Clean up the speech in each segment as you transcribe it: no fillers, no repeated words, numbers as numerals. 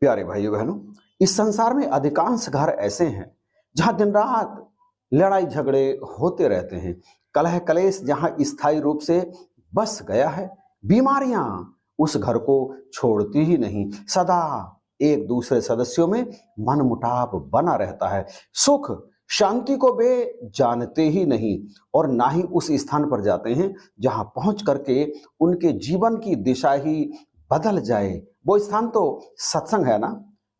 प्यारे भाइयों बहनों, इस संसार में अधिकांश घर ऐसे हैं जहां दिन रात लड़ाई झगड़े होते रहते हैं। कलह कलेश जहां स्थायी रूप से बस गया है, बीमारियां उस घर को छोड़ती ही नहीं। सदा एक दूसरे सदस्यों में मनमुटाव बना रहता है। सुख शांति को वे जानते ही नहीं और ना ही उस स्थान पर जाते हैं जहां पहुंच करके उनके जीवन की दिशा ही बदल जाए। वो स्थान तो सत्संग है ना,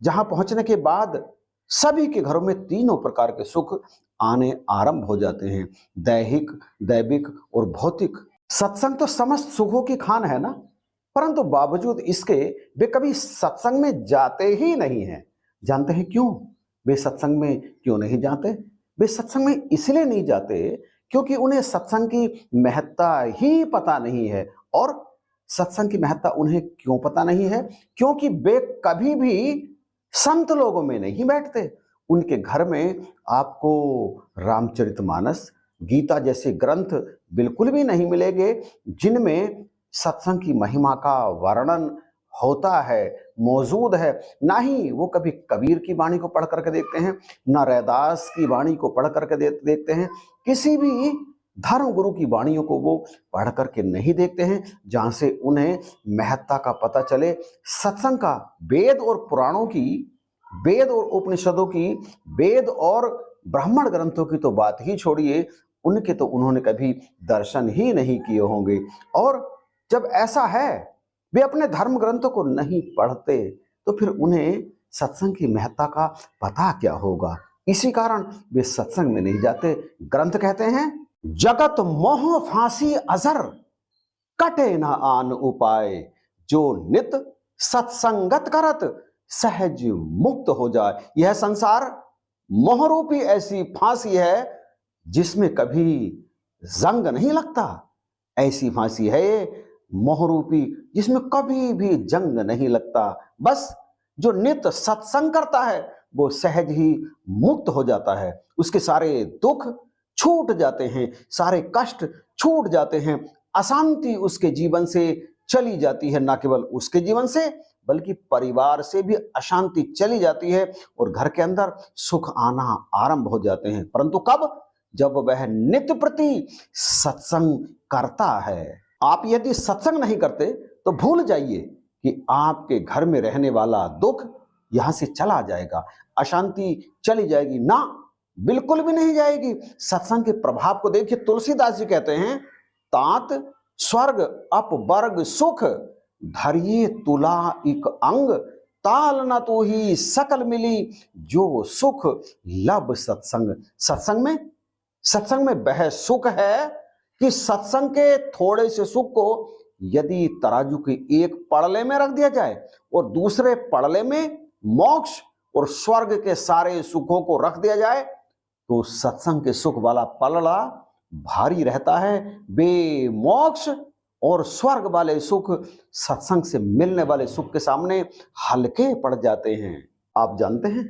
जहां पहुंचने के बाद सभी के घरों में तीनों प्रकार के सुख आने आरंभ हो जाते हैं, दैहिक, दैविक और भौतिक। सत्संग तो समस्त सुखों की खान है ना, परंतु बावजूद इसके वे कभी सत्संग में जाते ही नहीं हैं। जानते हैं क्यों? वे सत्संग में क्यों नहीं जाते? वे सत्संग में इसलिए नहीं जाते क्योंकि उन्हें सत्संग की महत्ता ही पता नहीं है। और सत्संग की महत्ता उन्हें क्यों पता नहीं है? क्योंकि वे कभी भी संत लोगों में नहीं बैठते। उनके घर में आपको रामचरितमानस, गीता जैसे ग्रंथ बिल्कुल भी नहीं मिलेंगे जिनमें सत्संग की महिमा का वर्णन होता है, मौजूद है। ना ही वो कभी कबीर की वाणी को पढ़ करके देखते हैं, ना रैदास की वाणी को पढ़ करके देखते हैं। किसी भी धर्म गुरु की वाणियों को वो पढ़ करके नहीं देखते हैं जहां से उन्हें महत्ता का पता चले। सत्संग का वेद और पुराणों की, वेद और उपनिषदों की, वेद और ब्राह्मण ग्रंथों की तो बात ही छोड़िए, उनके तो उन्होंने कभी दर्शन ही नहीं किए होंगे। और जब ऐसा है, वे अपने धर्म ग्रंथों को नहीं पढ़ते, तो फिर उन्हें सत्संग की महत्ता का पता क्या होगा? इसी कारण वे सत्संग में नहीं जाते। ग्रंथ कहते हैं, जगत मोह फांसी अजर, कटे न आन उपाय, जो नित सत्संगत करत सहज मुक्त हो जाए। यह संसार मोहरूपी ऐसी फांसी है जिसमें कभी जंग नहीं लगता। ऐसी फांसी है ये मोहरूपी जिसमें कभी भी जंग नहीं लगता। बस जो नित सत्संग करता है वो सहज ही मुक्त हो जाता है। उसके सारे दुख छूट जाते हैं, सारे कष्ट छूट जाते हैं, अशांति उसके जीवन से चली जाती है। ना केवल उसके जीवन से बल्कि परिवार से भी अशांति चली जाती है और घर के अंदर सुख आना आरंभ हो जाते हैं। परंतु कब? जब वह नित्य प्रति सत्संग करता है। आप यदि सत्संग नहीं करते तो भूल जाइए कि आपके घर में रहने वाला दुख यहां से चला जाएगा, अशांति चली जाएगी। ना, बिल्कुल भी नहीं जाएगी। सत्संग के प्रभाव को देखिए। तुलसीदास जी कहते हैं, तात स्वर्ग अपवर्ग सुख, धरिये तुला इक अंग, ताल न तो ही सकल मिली, जो सुख लब सत्संग। सत्संग में वह सुख है कि सत्संग के थोड़े से सुख को यदि तराजू के एक पड़ले में रख दिया जाए और दूसरे पड़ले में मोक्ष और स्वर्ग के सारे सुखों को रख दिया जाए तो सत्संग के सुख वाला पलड़ा भारी रहता है। वे मोक्ष और स्वर्ग वाले सुख सत्संग से मिलने वाले सुख के सामने हल्के पड़ जाते हैं। आप जानते हैं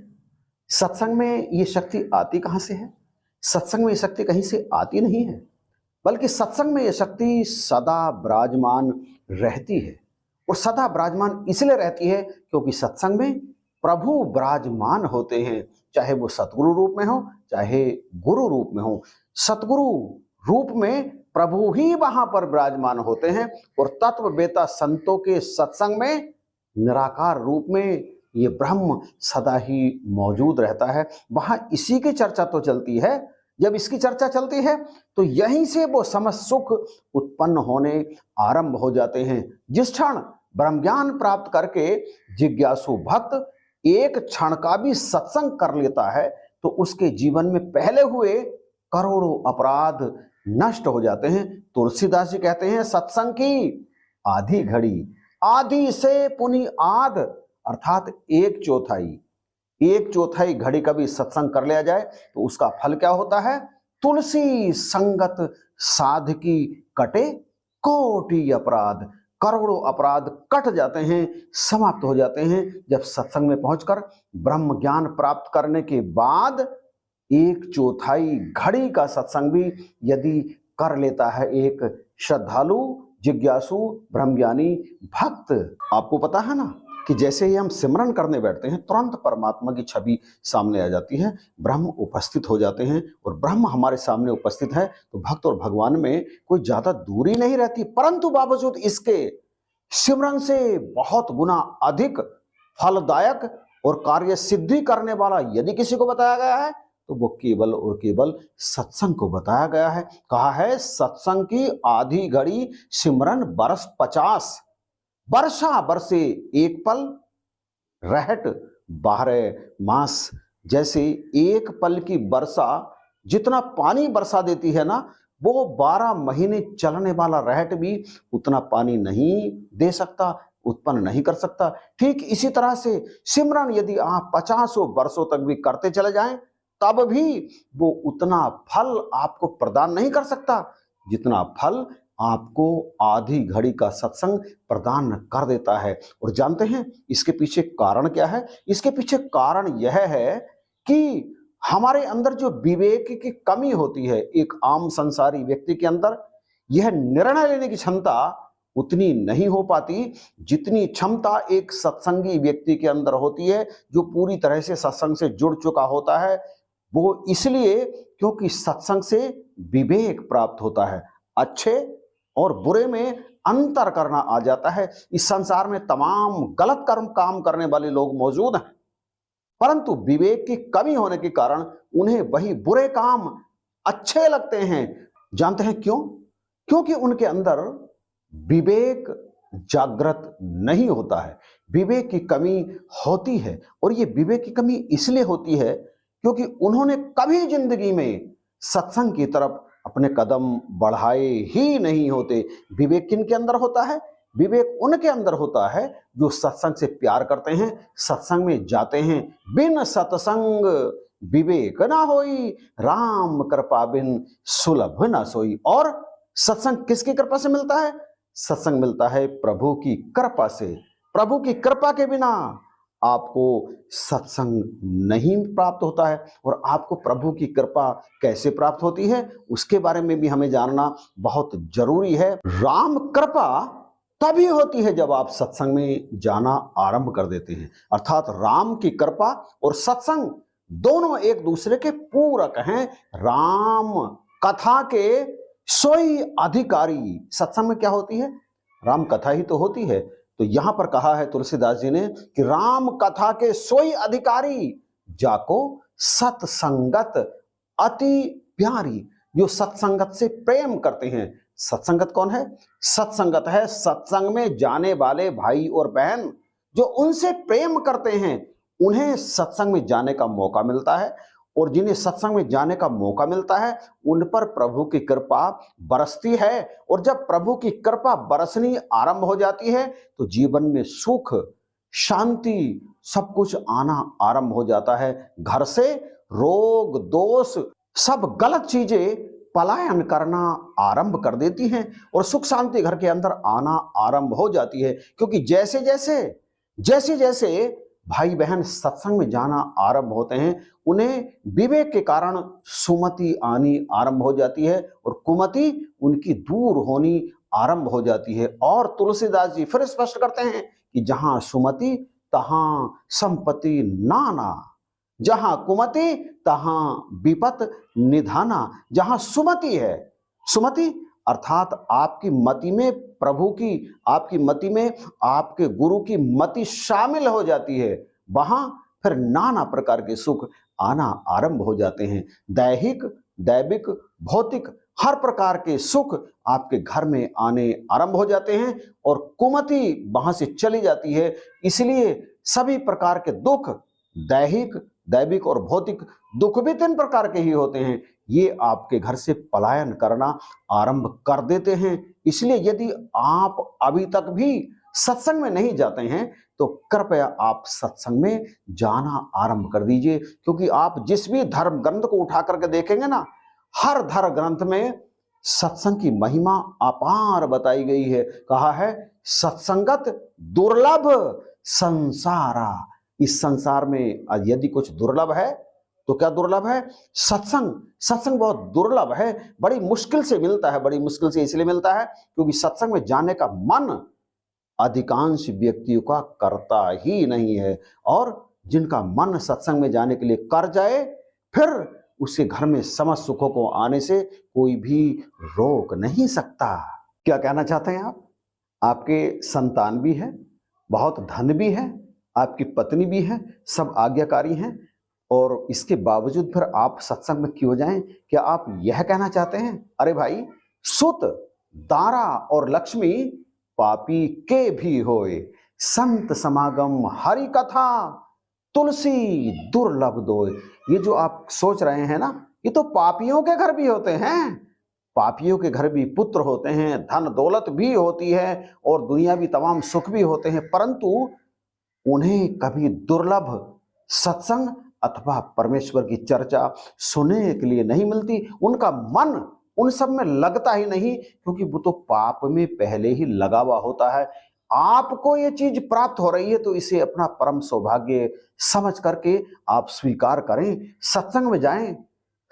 सत्संग में ये शक्ति आती कहां से है? सत्संग में ये शक्ति कहीं से आती नहीं है, बल्कि सत्संग में ये शक्ति सदा विराजमान रहती है। और सदा विराजमान इसलिए रहती है क्योंकि सत्संग में प्रभु विराजमान होते हैं, चाहे वो सतगुरु रूप में हो, चाहे गुरु रूप में हो। सतगुरु रूप में प्रभु ही वहां पर विराजमान होते हैं और तत्व वेता संतों के सत्संग में निराकार रूप में ये ब्रह्म सदा ही मौजूद रहता है। वहां इसी की चर्चा तो चलती है। जब इसकी चर्चा चलती है तो यहीं से वो समस्त सुख उत्पन्न होने आरंभ हो जाते हैं। जिस क्षण ब्रह्म ज्ञान प्राप्त करके जिज्ञासु भक्त एक क्षण का भी सत्संग कर लेता है तो उसके जीवन में पहले हुए करोड़ों अपराध नष्ट हो जाते हैं। तुलसीदास जी कहते हैं, सत्संग की आधी घड़ी, आधी से पुनि आध, अर्थात एक चौथाई घड़ी का भी सत्संग कर लिया जाए तो उसका फल क्या होता है? तुलसी संगत साधकी कटे कोटि अपराध। करोड़ों अपराध कट जाते हैं, समाप्त हो जाते हैं जब सत्संग में पहुंचकर ब्रह्म ज्ञान प्राप्त करने के बाद एक चौथाई घड़ी का सत्संग भी यदि कर लेता है एक श्रद्धालु, जिज्ञासु, ब्रह्मज्ञानी भक्त। आपको पता है ना कि जैसे ही हम सिमरन करने बैठते हैं तुरंत परमात्मा की छवि सामने आ जाती है, ब्रह्म उपस्थित हो जाते हैं। और ब्रह्म हमारे सामने उपस्थित है तो भक्त और भगवान में कोई ज्यादा दूरी नहीं रहती, परंतु बावजूद इसके सिमरन से बहुत गुना अधिक फलदायक और कार्य सिद्धि करने वाला यदि किसी को बताया गया है तो वो केवल और केवल सत्संग को बताया गया है। कहा है सत्संग की आधी घड़ी सिमरन बरस 50, वर्षा बरसे एक पल, रहट 12 मास। जैसे एक पल की वर्षा जितना पानी बरसा देती है ना, वो 12 महीने चलने वाला रहट भी उतना पानी नहीं दे सकता, उत्पन्न नहीं कर सकता। ठीक इसी तरह से सिमरन यदि आप 50 वर्षों तक भी करते चले जाएं तब भी वो उतना फल आपको प्रदान नहीं कर सकता जितना फल आपको आधी घड़ी का सत्संग प्रदान कर देता है। और जानते हैं इसके पीछे कारण क्या है? इसके पीछे कारण यह है कि हमारे अंदर जो विवेक की कमी होती है, एक आम संसारी व्यक्ति के अंदर यह निर्णय लेने की क्षमता उतनी नहीं हो पाती जितनी क्षमता एक सत्संगी व्यक्ति के अंदर होती है, जो पूरी तरह से सत्संग से जुड़ चुका होता है। वो इसलिए क्योंकि सत्संग से विवेक प्राप्त होता है, अच्छे और बुरे में अंतर करना आ जाता है। इस संसार में तमाम गलत काम करने वाले लोग मौजूद हैं, परंतु विवेक की कमी होने के कारण उन्हें वही बुरे काम अच्छे लगते हैं। जानते हैं क्यों? क्योंकि उनके अंदर विवेक जागृत नहीं होता है, विवेक की कमी होती है। और ये विवेक की कमी इसलिए होती है क्योंकि उन्होंने कभी जिंदगी में सत्संग की तरफ अपने कदम बढ़ाए ही नहीं होते। विवेक किनके अंदर होता है? विवेक उनके अंदर होता है जो सत्संग से प्यार करते हैं, सत्संग में जाते हैं। बिन सत्संग विवेक ना होई, राम कृपा बिन सुलभ ना सोई। और सत्संग किसकी कृपा से मिलता है? सत्संग मिलता है प्रभु की कृपा से। प्रभु की कृपा के बिना आपको सत्संग नहीं प्राप्त होता है। और आपको प्रभु की कृपा कैसे प्राप्त होती है उसके बारे में भी हमें जानना बहुत जरूरी है। राम कृपा तभी होती है जब आप सत्संग में जाना आरंभ कर देते हैं, अर्थात राम की कृपा और सत्संग दोनों एक दूसरे के पूरक हैं। राम कथा के सोई अधिकारी, सत्संग में क्या होती है? राम कथा ही तो होती है। तो यहां पर कहा है तुलसीदास जी ने कि राम कथा के सोई अधिकारी जाको सत्संगत अति प्यारी, जो सत्संगत से प्रेम करते हैं। सत्संगत कौन है? सत्संगत है सत्संग में जाने वाले भाई और बहन, जो उनसे प्रेम करते हैं उन्हें सत्संग में जाने का मौका मिलता है। और जिन्हें सत्संग में जाने का मौका मिलता है उन पर प्रभु की कृपा बरसती है। और जब प्रभु की कृपा बरसनी आरंभ हो जाती है तो जीवन में सुख, शांति, सब कुछ आना आरंभ हो जाता है। घर से रोग, दोष, सब गलत चीजें पलायन करना आरंभ कर देती हैं और सुख शांति घर के अंदर आना आरंभ हो जाती है। क्योंकि जैसे जैसे भाई बहन सत्संग में जाना आरंभ होते हैं उन्हें विवेक के कारण सुमति आनी आरंभ हो जाती है और कुमति उनकी दूर होनी आरंभ हो जाती है। और तुलसीदास जी फिर स्पष्ट करते हैं कि जहां सुमति तहां संपत्ति नाना, जहां कुमति तहां विपत निधाना। जहां सुमति है, सुमति अर्थात आपकी मति में प्रभु की, आपकी मति में आपके गुरु की मति शामिल हो जाती है, वहां फिर नाना प्रकार के सुख आना आरंभ हो जाते हैं। दैहिक, दैविक, भौतिक हर प्रकार के सुख आपके घर में आने आरंभ हो जाते हैं और कुमति वहां से चली जाती है। इसलिए सभी प्रकार के दुख, दैहिक, दैविक और भौतिक दुख भी 3 प्रकार के ही होते हैं, ये आपके घर से पलायन करना आरंभ कर देते हैं। इसलिए यदि आप अभी तक भी सत्संग में नहीं जाते हैं तो कृपया आप सत्संग में जाना आरंभ कर दीजिए। क्योंकि आप जिस भी धर्म ग्रंथ को उठा करके देखेंगे ना, हर धर्म ग्रंथ में सत्संग की महिमा अपार बताई गई है। कहा है सत्संगत दुर्लभ संसारा। इस संसार में यदि कुछ दुर्लभ है तो क्या दुर्लभ है? सत्संग। सत्संग बहुत दुर्लभ है, बड़ी मुश्किल से मिलता है। बड़ी मुश्किल से इसलिए मिलता है क्योंकि सत्संग में जाने का मन अधिकांश व्यक्तियों का करता ही नहीं है। और जिनका मन सत्संग में जाने के लिए कर जाए, फिर उसके घर में समस्त सुखों को आने से कोई भी रोक नहीं सकता। क्या कहना चाहते हैं आप? आपके संतान भी है, बहुत धन भी है, आपकी पत्नी भी है, सब आज्ञाकारी हैं, और इसके बावजूद फिर आप सत्संग में क्यों जाएं? क्या आप यह कहना चाहते हैं, अरे भाई, सुत, दारा और लक्ष्मी पापी के भी होए, संत समागम हरि कथा तुलसी दुर्लभ दोए। ये जो आप सोच रहे हैं ना, ये तो पापियों के घर भी होते हैं। पापियों के घर भी पुत्र होते हैं, धन दौलत भी होती है, और दुनिया भी तमाम सुख भी होते हैं, परंतु उन्हें कभी दुर्लभ सत्संग अथवा परमेश्वर की चर्चा सुनने के लिए नहीं मिलती। उनका मन उन सब में लगता ही नहीं, क्योंकि वो तो पाप में पहले ही लगा हुआ होता है। आपको ये चीज प्राप्त हो रही है तो इसे अपना परम सौभाग्य समझ करके आप स्वीकार करें, सत्संग में जाएं।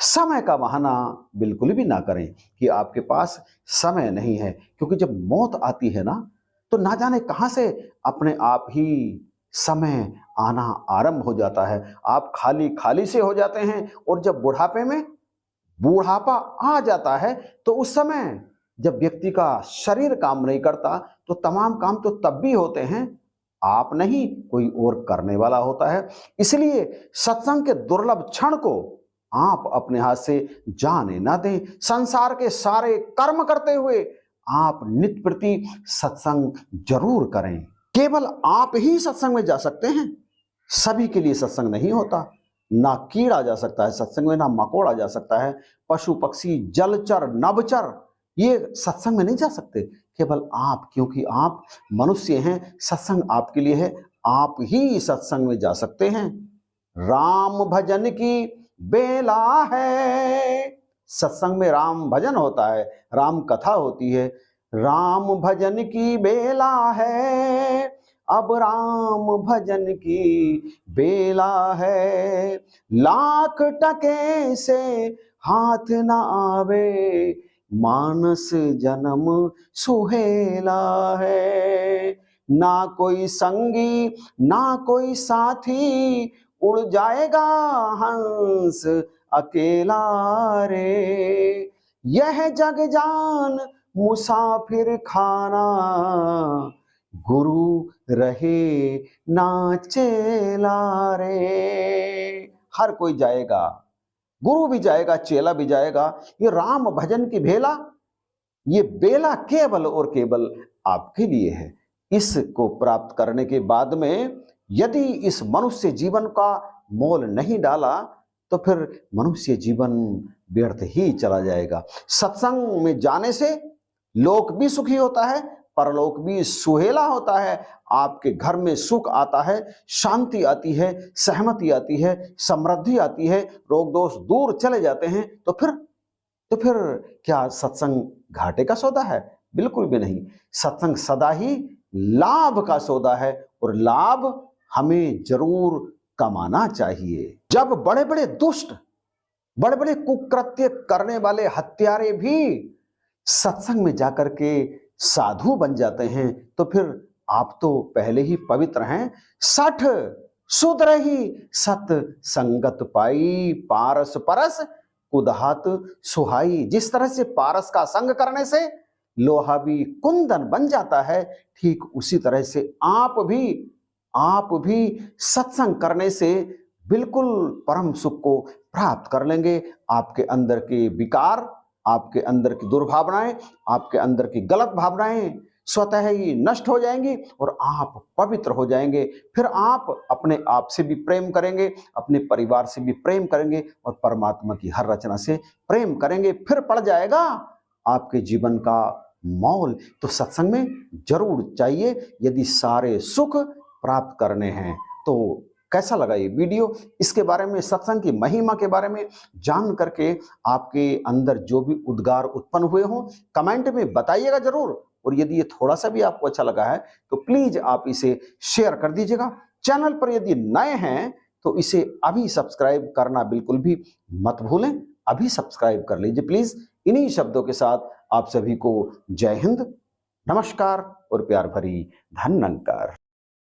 समय का बहाना बिल्कुल भी ना करें कि आपके पास समय नहीं है, क्योंकि जब मौत आती है ना, तो ना जाने कहां से अपने आप ही समय आना आरंभ हो जाता है। आप खाली खाली से हो जाते हैं, और जब बुढ़ापे में बूढ़ापा आ जाता है, तो उस समय जब व्यक्ति का शरीर काम नहीं करता, तो तमाम काम तो तब भी होते हैं, आप नहीं, कोई और करने वाला होता है। इसलिए सत्संग के दुर्लभ क्षण को आप अपने हाथ से जाने ना दें। संसार के सारे कर्म करते हुए आप नित्य प्रति सत्संग जरूर करें। केवल आप ही सत्संग में जा सकते हैं, सभी के लिए सत्संग नहीं होता। ना कीड़ा जा सकता है सत्संग में, ना मकोड़ा जा सकता है, पशु पक्षी जलचर नभचर ये सत्संग में नहीं जा सकते, केवल आप, क्योंकि आप मनुष्य हैं। सत्संग आपके लिए है, आप ही सत्संग में जा सकते हैं। राम भजन की बेला है, सत्संग में राम भजन होता है, राम कथा होती है। राम भजन की बेला है, अब राम भजन की बेला है, लाख टके से हाथ न आवे, मानस जन्म सुहेला है। ना कोई संगी ना कोई साथी, उड़ जाएगा हंस अकेला रे। यह जग जान मुसाफिर खाना, गुरु रहे ना चेला रे। हर कोई जाएगा, गुरु भी जाएगा, चेला भी जाएगा। ये राम भजन की भेला, ये बेला केवल और केवल आपके लिए है। इसको प्राप्त करने के बाद में यदि इस मनुष्य जीवन का मोल नहीं डाला, तो फिर मनुष्य जीवन व्यर्थ ही चला जाएगा। सत्संग में जाने से लोक भी सुखी होता है, परलोक भी सुहेला होता है। आपके घर में सुख आता है, शांति आती है, सहमति आती है, समृद्धि आती है, रोग दोष दूर चले जाते हैं। तो फिर क्या सत्संग घाटे का सौदा है? बिल्कुल भी नहीं। सत्संग सदा ही लाभ का सौदा है, और लाभ हमें जरूर कमाना चाहिए। जब बड़े बड़े दुष्ट, बड़े बड़े कुकृत्य करने वाले हत्यारे भी सत्संग में जाकर के साधु बन जाते हैं, तो फिर आप तो पहले ही पवित्र हैं। 60 सुधरहि सत संगत पाई, पारस परस कुदहात सुहाई। जिस तरह से पारस का संग करने से लोहा भी कुंदन बन जाता है, ठीक उसी तरह से आप भी सत्संग करने से बिल्कुल परम सुख को प्राप्त कर लेंगे। आपके अंदर के विकार, आपके अंदर की दुर्भावनाएं, आपके अंदर की गलत भावनाएं स्वतः ही नष्ट हो जाएंगी, और आप पवित्र हो जाएंगे। फिर आप अपने आप से भी प्रेम करेंगे, अपने परिवार से भी प्रेम करेंगे, और परमात्मा की हर रचना से प्रेम करेंगे। फिर पड़ जाएगा आपके जीवन का मोल। तो सत्संग में जरूर चाहिए यदि सारे सुख प्राप्त करने हैं। तो कैसा लगा ये वीडियो? इसके बारे में, सत्संग की महिमा के बारे में जान करके आपके अंदर जो भी उद्गार उत्पन्न हुए हों, कमेंट में बताइएगा जरूर। और यदि ये थोड़ा सा भी आपको अच्छा लगा है तो प्लीज आप इसे शेयर कर दीजिएगा। चैनल पर यदि नए हैं तो इसे अभी सब्सक्राइब करना बिल्कुल भी मत भूलें, अभी सब्सक्राइब कर लीजिए प्लीज। इन्हीं शब्दों के साथ आप सभी को जय हिंद, नमस्कार और प्यार भरी धन्यवाद।